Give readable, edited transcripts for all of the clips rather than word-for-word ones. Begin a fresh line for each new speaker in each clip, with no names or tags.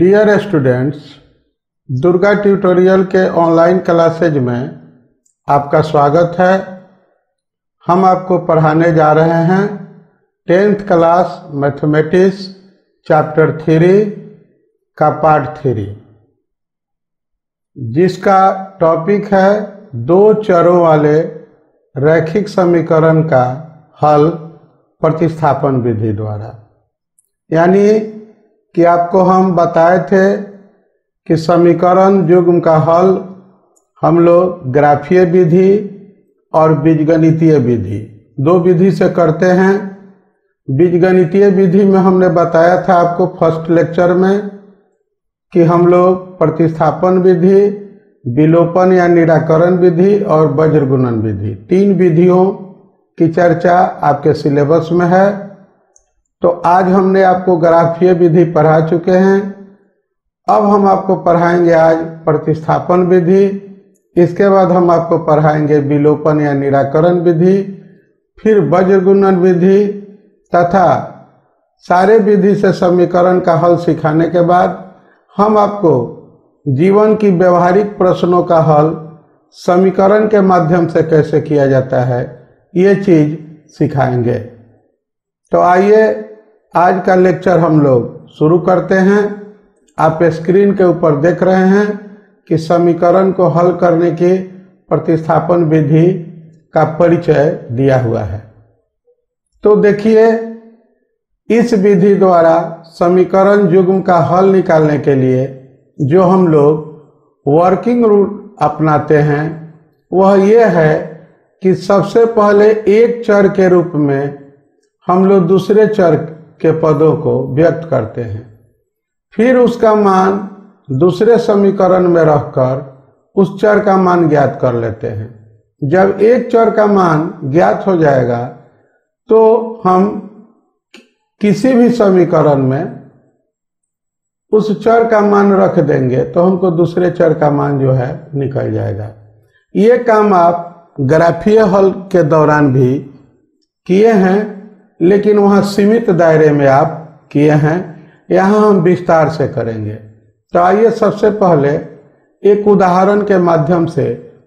Dear students, Durga tutorial के online classes में आपका स्वागत है। हम आपको पढ़ाने जा रहे हैं 10th क्लास मैथमेटिक्स चैप्टर 3 का पार्ट 3, जिसका टॉपिक है दो चरों वाले रैखिक समीकरण का हल प्रतिस्थापन विधि द्वारा। यानी कि आपको हम बताए थे कि समीकरण युग्म का हल हम लोग ग्राफीय विधि और बीजगणितीय विधि दो विधि से करते हैं। बीजगणितीय विधि में हमने बताया था आपको फर्स्ट लेक्चर में कि हम लोग प्रतिस्थापन विधि, विलोपन या निराकरण विधि और वज्रगुणन विधि, तीन विधियों की चर्चा आपके सिलेबस में है। तो आज हमने आपको ग्राफीय विधि पढ़ा चुके हैं। अब हम आपको पढ़ाएंगे आज प्रतिस्थापन विधि, इसके बाद हम आपको पढ़ाएंगे विलोपन या निराकरण विधि, फिर वज्रगुणन विधि तथा सारे विधि से समीकरण का हल सिखाने के बाद हम आपको जीवन की व्यवहारिक प्रश्नों का हल समीकरण के माध्यम से कैसे किया जाता है, ये चीज सिखाएंगे। तो आइए आज का लेक्चर हम लोग शुरू करते हैं। आप स्क्रीन के ऊपर देख रहे हैं कि समीकरण को हल करने की प्रतिस्थापन विधि का परिचय दिया हुआ है। तो देखिए, इस विधि द्वारा समीकरण युग्म का हल निकालने के लिए जो हम लोग वर्किंग रूल अपनाते हैं वह यह है कि सबसे पहले एक चर के रूप में हम लोग दूसरे चर के पदों को व्यक्त करते हैं, फिर उसका मान दूसरे समीकरण में रखकर उस चर का मान ज्ञात कर लेते हैं। जब एक चर का मान ज्ञात हो जाएगा तो हम किसी भी समीकरण में उस चर का मान रख देंगे तो हमको दूसरे चर का मान जो है निकल जाएगा। ये काम आप ग्राफीय हल के दौरान भी किए हैं, लेकिन वहाँ सीमित दायरे में आप किए हैं। यहाँ हम विस्तार से करेंगे। तो आइए सबसे पहले एक उदाहरण के माध्यम से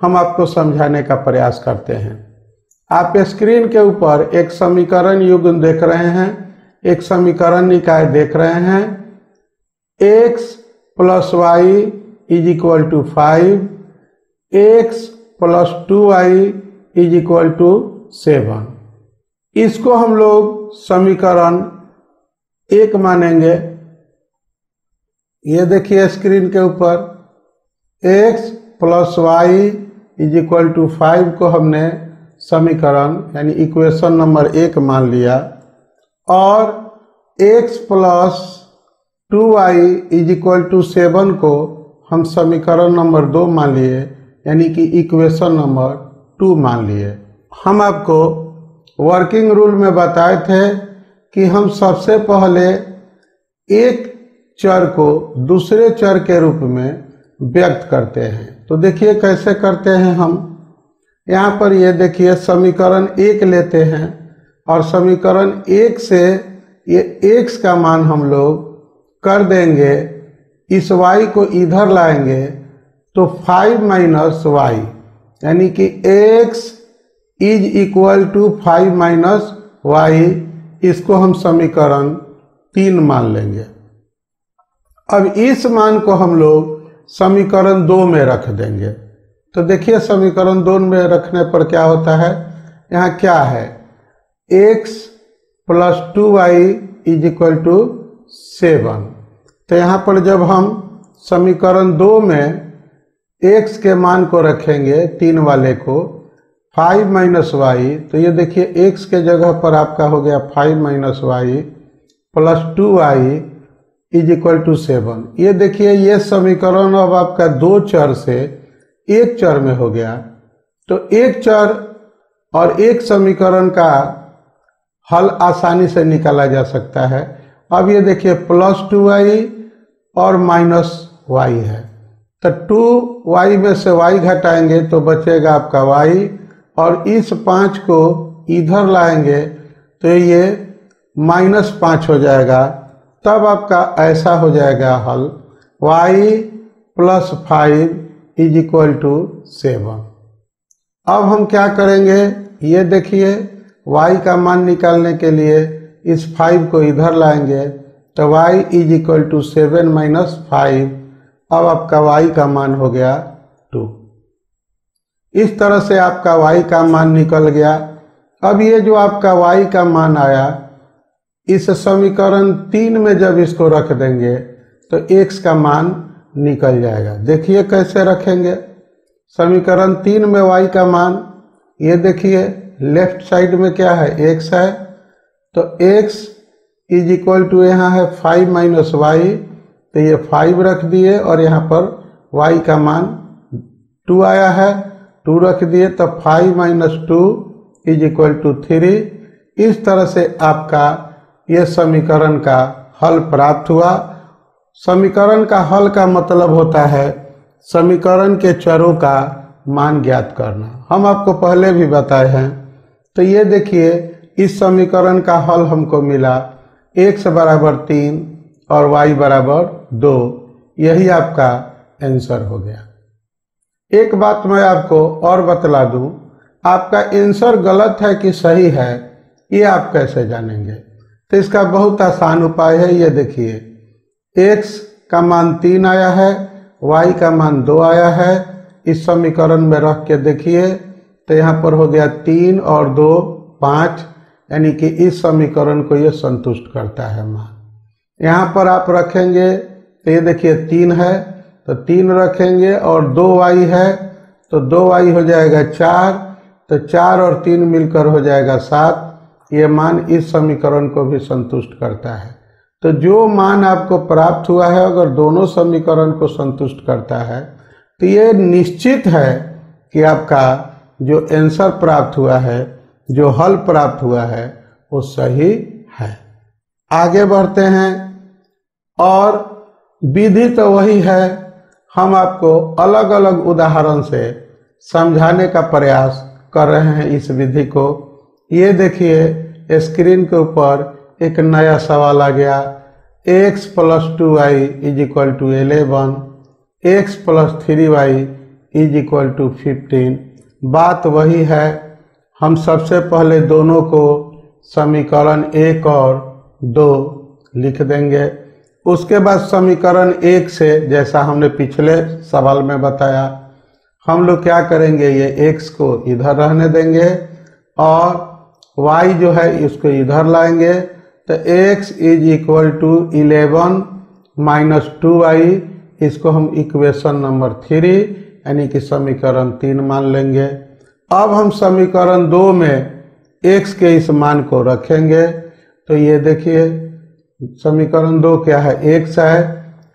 हम आपको समझाने का प्रयास करते हैं। आप स्क्रीन के ऊपर एक समीकरण युग्म देख रहे हैं, एक समीकरण निकाय देख रहे हैं। x + y = 5, x + 2y = 7। इसको हम लोग समीकरण 1 मानेंगे। ये देखिए स्क्रीन के ऊपर x + y = 5 को हमने समीकरण यानी इक्वेशन नंबर 1 मान लिया, और x + 2y = 7 को हम समीकरण नंबर 2 मान लिए, यानी कि इक्वेशन नंबर 2 मान लिए। हम आपको वर्किंग रूल में बताए थे कि हम सबसे पहले एक चर को दूसरे चर के रूप में व्यक्त करते हैं। तो देखिए कैसे करते हैं हम। यहाँ पर ये देखिए समीकरण 1 लेते हैं और समीकरण 1 से ये x का मान हम लोग कर देंगे, इस y को इधर लाएंगे तो 5 - y यानी कि x = 5 - y, इसको हम समीकरण 3 मान लेंगे। अब इस मान को हम लोग समीकरण 2 में रख देंगे। तो देखिए समीकरण 2 में रखने पर क्या होता है। यहाँ क्या है, x + 2y = 7। तो यहाँ पर जब हम समीकरण 2 में x के मान को रखेंगे, 3 वाले को, 5 - y, तो ये देखिए x के जगह पर आपका हो गया 5 - y + 2y = 7। ये देखिए ये समीकरण अब आपका 2 चर से एक चर में हो गया। तो एक चर और एक समीकरण का हल आसानी से निकाला जा सकता है। अब ये देखिए +2y और -y है, तो 2y में से y घटाएंगे तो बचेगा आपका y, और इस 5 को इधर लाएंगे तो ये -5 हो जाएगा, तब आपका ऐसा हो जाएगा हल y + 5 = 7। अब हम क्या करेंगे, ये देखिए y का मान निकालने के लिए इस 5 को इधर लाएंगे तो y = 7 - 5। अब आपका y का मान हो गया 2। इस तरह से आपका y का मान निकल गया। अब ये जो आपका y का मान आया, इस समीकरण 3 में जब इसको रख देंगे तो x का मान निकल जाएगा। देखिए कैसे रखेंगे। समीकरण 3 में y का मान, ये देखिए लेफ्ट साइड में क्या है, x है, तो x = यहाँ है 5 - y, तो ये 5 रख दिए और यहाँ पर y का मान 2 आया है, 2 रख दिए तो 5 - 2 = 3। इस तरह से आपका ये समीकरण का हल प्राप्त हुआ। समीकरण का हल का मतलब होता है समीकरण के चरों का मान ज्ञात करना। हम आपको पहले भी बताए हैं। तो ये देखिए इस समीकरण का हल हमको मिला x = 3 और y = 2। यही आपका आंसर हो गया। एक बात मैं आपको और बतला दूं, आपका आंसर गलत है कि सही है ये आप कैसे जानेंगे। तो इसका बहुत आसान उपाय है। ये देखिए x का मान 3 आया है, y का मान 2 आया है। इस समीकरण में रख के देखिए तो यहाँ पर हो गया 3 और 2 5, यानी कि इस समीकरण को ये संतुष्ट करता है मान। यहाँ पर आप रखेंगे तो ये देखिए 3 है तो 3 रखेंगे और 2y है तो 2y हो जाएगा 4, तो 4 और 3 मिलकर हो जाएगा 7। ये मान इस समीकरण को भी संतुष्ट करता है। तो जो मान आपको प्राप्त हुआ है अगर दोनों समीकरण को संतुष्ट करता है तो ये निश्चित है कि आपका जो आंसर प्राप्त हुआ है, जो हल प्राप्त हुआ है, वो सही है। आगे बढ़ते हैं और विधि तो वही है, हम आपको अलग अलग उदाहरण से समझाने का प्रयास कर रहे हैं इस विधि को। ये देखिए स्क्रीन के ऊपर एक नया सवाल आ गया, x + 2y = 11, x + 3y = 15। बात वही है, हम सबसे पहले दोनों को समीकरण 1 और 2 लिख देंगे। उसके बाद समीकरण 1 से, जैसा हमने पिछले सवाल में बताया, हम लोग क्या करेंगे, ये x को इधर रहने देंगे और y जो है इसको इधर लाएंगे। तो x = 11 - 2y, इसको हम इक्वेशन नंबर 3 यानी कि समीकरण 3 मान लेंगे। अब हम समीकरण 2 में x के इस मान को रखेंगे। तो ये देखिए समीकरण 2 क्या है, x है,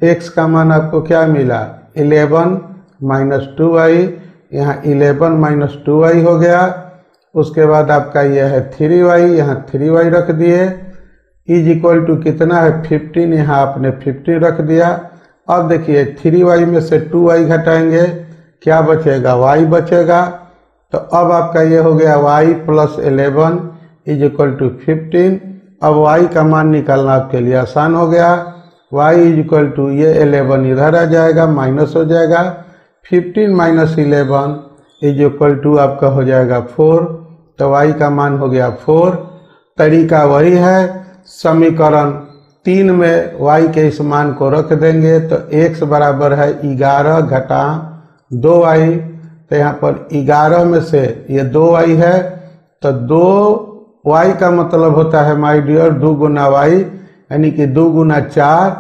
x का मान आपको क्या मिला 11 - 2y, यहाँ 11 - 2y हो गया। उसके बाद आपका यह है 3y, यहाँ 3y रख दिए, = कितना है 15, यहाँ आपने 15 रख दिया। अब देखिए 3y में से 2y घटाएंगे, क्या बचेगा, y बचेगा। तो अब आपका ये हो गया y + 11 = 15। अब y का मान निकालना आपके लिए आसान हो गया। y = ये 11 इधर आ जाएगा, माइनस हो जाएगा, 15 - 11 = आपका हो जाएगा 4। तो y का मान हो गया 4। तरीका वही है, समीकरण 3 में y के इस मान को रख देंगे तो x बराबर है 11 घटा 2y। तो यहाँ पर 11 में से ये 2y है तो 2y का मतलब होता है माय डियर 2 गुना y, यानी कि 2 गुना 4,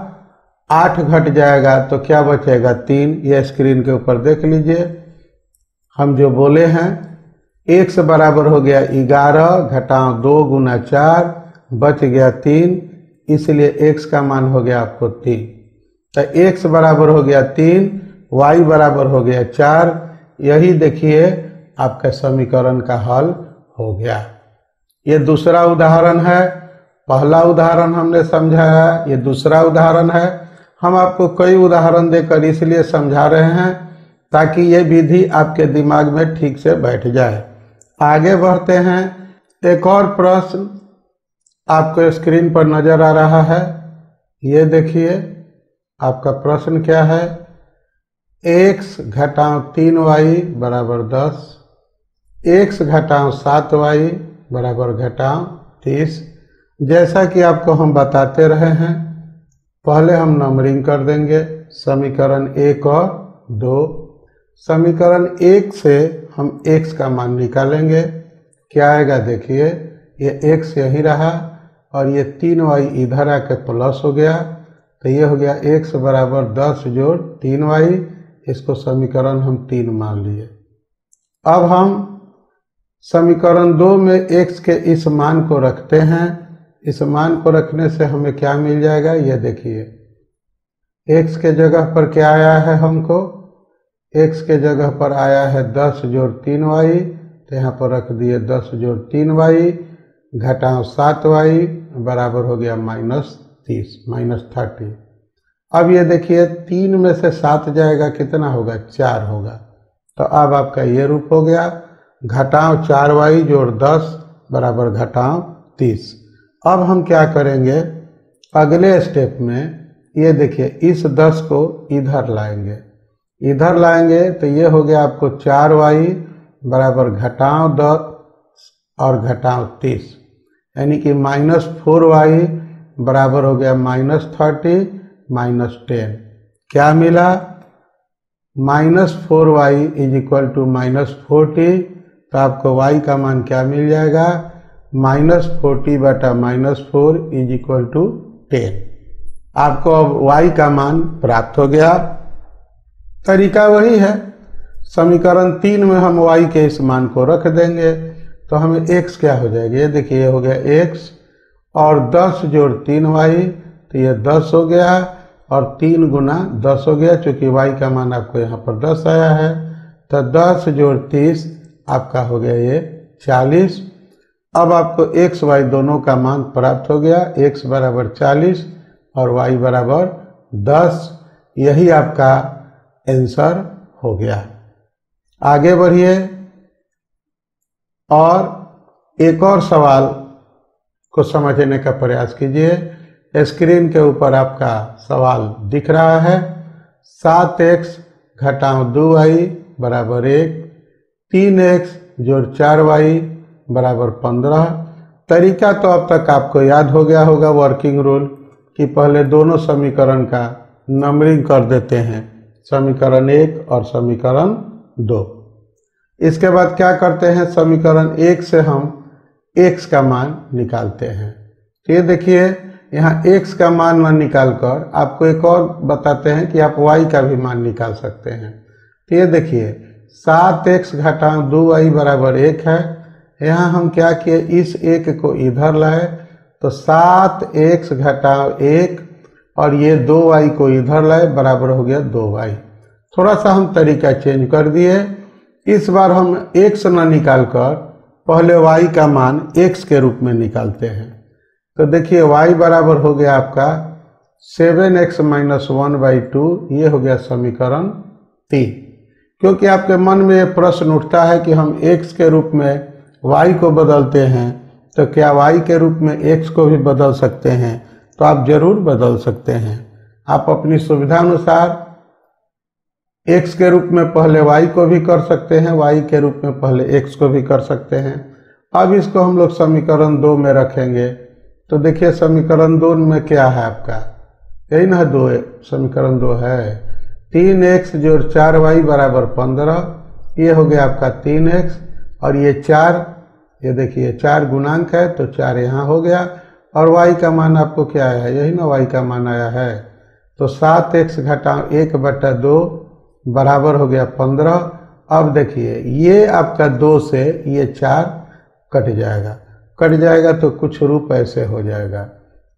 8 घट जाएगा तो क्या बचेगा 3। ये स्क्रीन के ऊपर देख लीजिए हम जो बोले हैं, x बराबर हो गया 11 घटा 2 गुना 4, बच गया 3, इसलिए x का मान हो गया आपको 3। तो x बराबर हो गया 3, y बराबर हो गया 4। यही देखिए आपका समीकरण का हल हो गया। ये दूसरा उदाहरण है, पहला उदाहरण हमने समझाया, ये दूसरा उदाहरण है। हम आपको कई उदाहरण देकर इसलिए समझा रहे हैं ताकि ये विधि आपके दिमाग में ठीक से बैठ जाए। आगे बढ़ते हैं। एक और प्रश्न आपको स्क्रीन पर नजर आ रहा है, ये देखिए आपका प्रश्न क्या है, x घटाव 3y बराबर 10, x घटाव 7y बराबर घटाव 30। जैसा कि आपको हम बताते रहे हैं, पहले हम नंबरिंग कर देंगे समीकरण 1 और 2। समीकरण 1 से हम x का मान निकालेंगे, क्या आएगा देखिए, ये x यही रहा और ये 3y इधर आके प्लस हो गया, तो ये हो गया x बराबर 10 जोड़ 3y, इसको समीकरण हम 3 मान लिए। अब हम समीकरण 2 में x के इस मान को रखते हैं, इस मान को रखने से हमें क्या मिल जाएगा, ये देखिए x के जगह पर क्या आया है, हमको x के जगह पर आया है 10 जोड़ 3y, तो यहाँ पर रख दिए 10 जोड़ 3y घटाव 7y बराबर हो गया -30। अब ये देखिए 3 में से 7 जाएगा, कितना होगा, 4 होगा। तो अब आपका ये रूप हो गया, घटाव 4y जोड़ 10 बराबर घटाव 30। अब हम क्या करेंगे, अगले स्टेप में ये देखिए इस 10 को इधर लाएंगे, तो ये हो गया आपको 4y बराबर घटाव 10 और घटाव 30, यानी कि -4y बराबर हो गया -30 -10। क्या मिला, -4y इज इक्वल टू -40, तो आपको y का मान क्या मिल जाएगा, -40 बटा -4 इज इक्वल टू 10। आपको अब y का मान प्राप्त हो गया। तरीका वही है, समीकरण 3 में हम y के इस मान को रख देंगे, तो हमें x क्या हो जाएगा, ये देखिए ये हो गया x और 10 जोड़ 3y, तो ये 10 हो गया और 3 गुना 10 हो गया, चूंकि y का मान आपको यहाँ पर 10 आया है, तो 10 जोड़ 30 आपका हो गया ये 40। अब आपको x y दोनों का मान प्राप्त हो गया, x बराबर 40 और y बराबर 10। यही आपका आंसर हो गया। आगे बढ़िए और एक और सवाल को समझने का प्रयास कीजिए। स्क्रीन के ऊपर आपका सवाल दिख रहा है, 7x घटाव 2y बराबर 1, 3x जोड़ 4y बराबर 15। तरीका तो अब तक आपको याद हो गया होगा, वर्किंग रूल, कि पहले दोनों समीकरण का नंबरिंग कर देते हैं, समीकरण 1 और समीकरण 2। इसके बाद क्या करते हैं, समीकरण 1 से हम x का मान निकालते हैं। तो ये देखिए यहाँ x का मान न निकालकर आपको एक और बताते हैं कि आप y का भी मान निकाल सकते हैं। तो ये देखिए 7x घटाव 2y बराबर 1 है, यहाँ हम क्या किए, इस 1 को इधर लाए, तो 7x घटाव 1 और ये 2y को इधर लाए, बराबर हो गया 2y। थोड़ा सा हम तरीका चेंज कर दिए, इस बार हम x न निकाल कर पहले y का मान x के रूप में निकालते हैं। तो देखिए y बराबर हो गया आपका 7x - 1/2, ये हो गया समीकरण 3। क्योंकि आपके मन में ये प्रश्न उठता है कि हम x के रूप में y को बदलते हैं, तो क्या y के रूप में x को भी बदल सकते हैं, तो आप जरूर बदल सकते हैं। आप अपनी सुविधा अनुसार x के रूप में पहले y को भी कर सकते हैं, y के रूप में पहले x को भी कर सकते हैं। अब इसको हम लोग समीकरण 2 में रखेंगे, तो देखिए समीकरण 2 में क्या है आपका, यही ना 2 समीकरण 2 है, 3x जोड़ 4y बराबर 15, ये हो गया आपका 3x और ये 4, ये देखिए 4 गुणांक है, तो 4 यहाँ हो गया और y का मान आपको क्या आया है, यही ना y का मान आया है, तो 7x घटाव 1 बटा 2 बराबर हो गया 15। अब देखिए ये आपका 2 से ये 4 कट जाएगा तो कुछ रूप ऐसे हो जाएगा,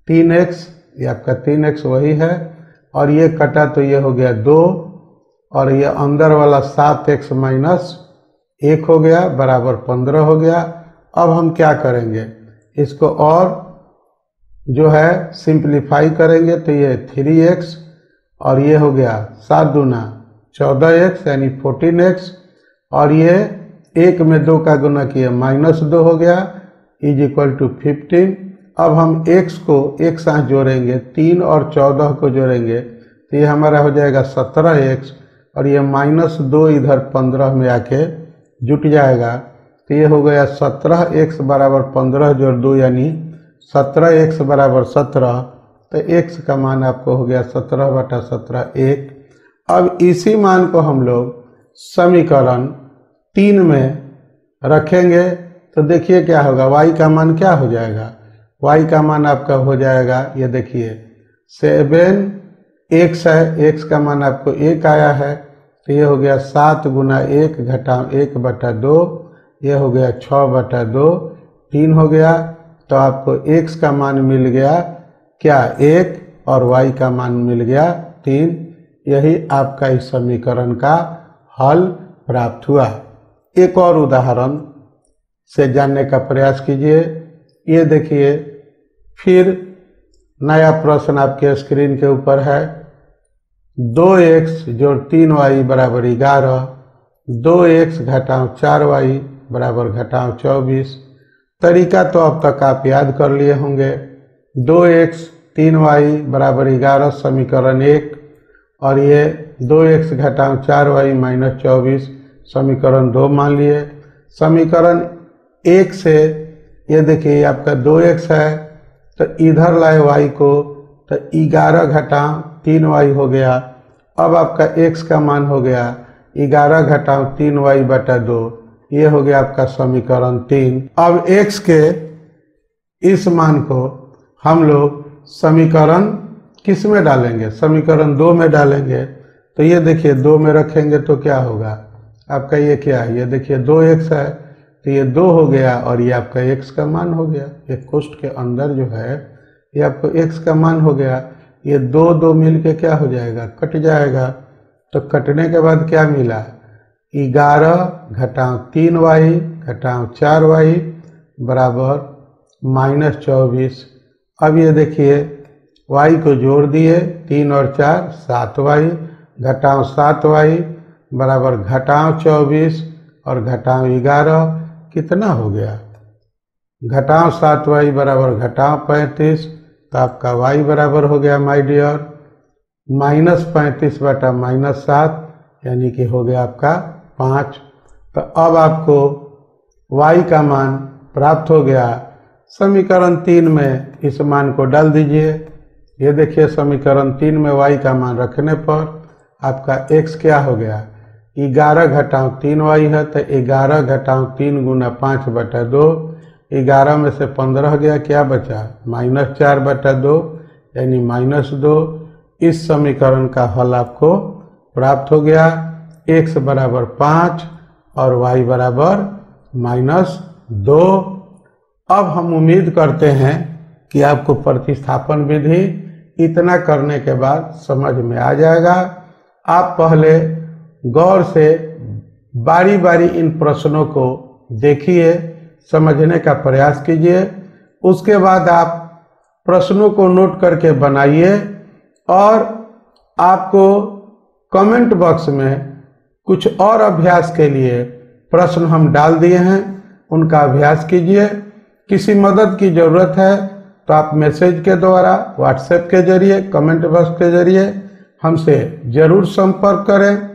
3x, ये आपका 3x वही है और ये कटा तो ये हो गया 2 और ये अंदर वाला 7x - 1 हो गया बराबर 15 हो गया। अब हम क्या करेंगे, इसको और जो है सिंप्लीफाई करेंगे, तो ये 3x और ये हो गया 7 दूना 14x यानी 14x और ये 1 में 2 का गुना किया -2 हो गया इज इक्वल टू 15। अब हम x को एक साथ जोड़ेंगे, 3 और 14 को जोड़ेंगे तो ये हमारा हो जाएगा 17x, और ये -2 इधर 15 में आके जुट जाएगा तो ये हो गया 17x बराबर 15 जोड़ 2 यानी 17x बराबर 17। तो x का मान आपको हो गया 17/17 1। अब इसी मान को हम लोग समीकरण 3 में रखेंगे तो देखिए क्या होगा, y का मान क्या हो जाएगा, y का मान आपका हो जाएगा, ये देखिए 7x है, x का मान आपको 1 आया है तो ये हो गया 7 गुना 1 घटाव 1/2, ये हो गया 6/2, 3 हो गया। तो आपको x का मान मिल गया क्या 1 और y का मान मिल गया 3। यही आपका इस समीकरण का हल प्राप्त हुआ। एक और उदाहरण से जानने का प्रयास कीजिए। ये देखिए फिर नया प्रश्न आपके स्क्रीन के ऊपर है। 2x जोड़ 3y बराबर 11, 2x घटाव 4y बराबर घटाव 24। तरीका तो अब तक आप याद कर लिए होंगे। 2x 3y बराबर 11 समीकरण 1, और ये 2x घटाव 4y माइनस 24 समीकरण 2 मान लिए। समीकरण 1 से ये देखिए आपका 2x है तो इधर लाए y को तो 11 घटाव 3y हो गया। अब आपका x का मान हो गया 11 घटाव 3y/2, ये हो गया आपका समीकरण 3। अब x के इस मान को हम लोग समीकरण किस में डालेंगे, समीकरण 2 में डालेंगे। तो ये देखिए 2 में रखेंगे तो क्या होगा आपका, ये क्या है, ये देखिए 2x है तो ये 2 हो गया और ये आपका x का मान हो गया। ये कोष्ठ के अंदर जो है ये आपको x का मान हो गया। ये 2 मिल के क्या हो जाएगा, कट जाएगा। तो कटने के बाद क्या मिला, 11 घटाव 3y घटाव 4y बराबर -24। अब ये देखिए y को जोड़ दिए, 3 और 4 7y घटाव 7y बराबर घटाव 24 और घटाव 11 कितना हो गया, घटाव 7y बराबर घटाव 35। तो आपका y बराबर हो गया माय डियर -35/-7 यानी कि हो गया आपका 5। तो अब आपको y का मान प्राप्त हो गया। समीकरण 3 में इस मान को डाल दीजिए। ये देखिए समीकरण 3 में y का मान रखने पर आपका x क्या हो गया, 11 घटाव 3y है तो 11 घटाव 3 गुना 5/2, 11 में से 15 गया, क्या बचा -4/2 यानी -2। इस समीकरण का हल आपको प्राप्त हो गया। x बराबर 5 और y बराबर -2। अब हम उम्मीद करते हैं कि आपको प्रतिस्थापन विधि इतना करने के बाद समझ में आ जाएगा। आप पहले गौर से बारी बारी इन प्रश्नों को देखिए, समझने का प्रयास कीजिए। उसके बाद आप प्रश्नों को नोट करके बनाइए और आपको कमेंट बॉक्स में कुछ और अभ्यास के लिए प्रश्न हम डाल दिए हैं, उनका अभ्यास कीजिए। किसी मदद की ज़रूरत है तो आप मैसेज के द्वारा, व्हाट्सएप के जरिए, कमेंट बॉक्स के जरिए हमसे ज़रूर संपर्क करें।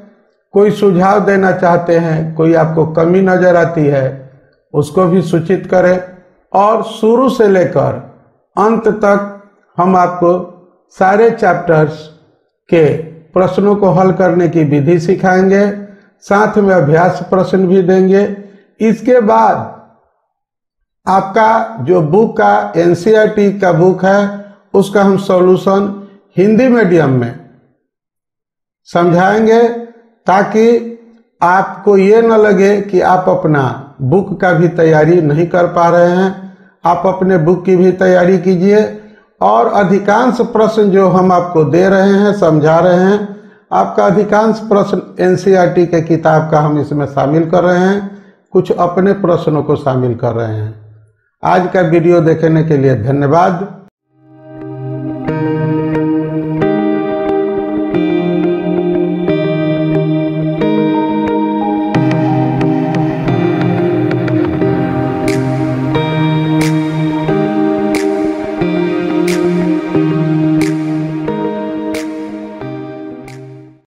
कोई सुझाव देना चाहते हैं, कोई आपको कमी नज़र आती है, उसको भी सूचित करें। और शुरू से लेकर अंत तक हम आपको सारे चैप्टर्स के प्रश्नों को हल करने की विधि सिखाएंगे, साथ में अभ्यास प्रश्न भी देंगे। इसके बाद आपका जो बुक का एनसीईआरटी का बुक है उसका हम सॉल्यूशन हिंदी मीडियम में समझाएंगे, ताकि आपको ये न लगे कि आप अपना बुक का भी तैयारी नहीं कर पा रहे हैं। आप अपने बुक की भी तैयारी कीजिए और अधिकांश प्रश्न जो हम आपको दे रहे हैं, समझा रहे हैं, आपका अधिकांश प्रश्न एनसीईआरटी के किताब का हम इसमें शामिल कर रहे हैं, कुछ अपने प्रश्नों को शामिल कर रहे हैं। आज का वीडियो देखने के लिए धन्यवाद।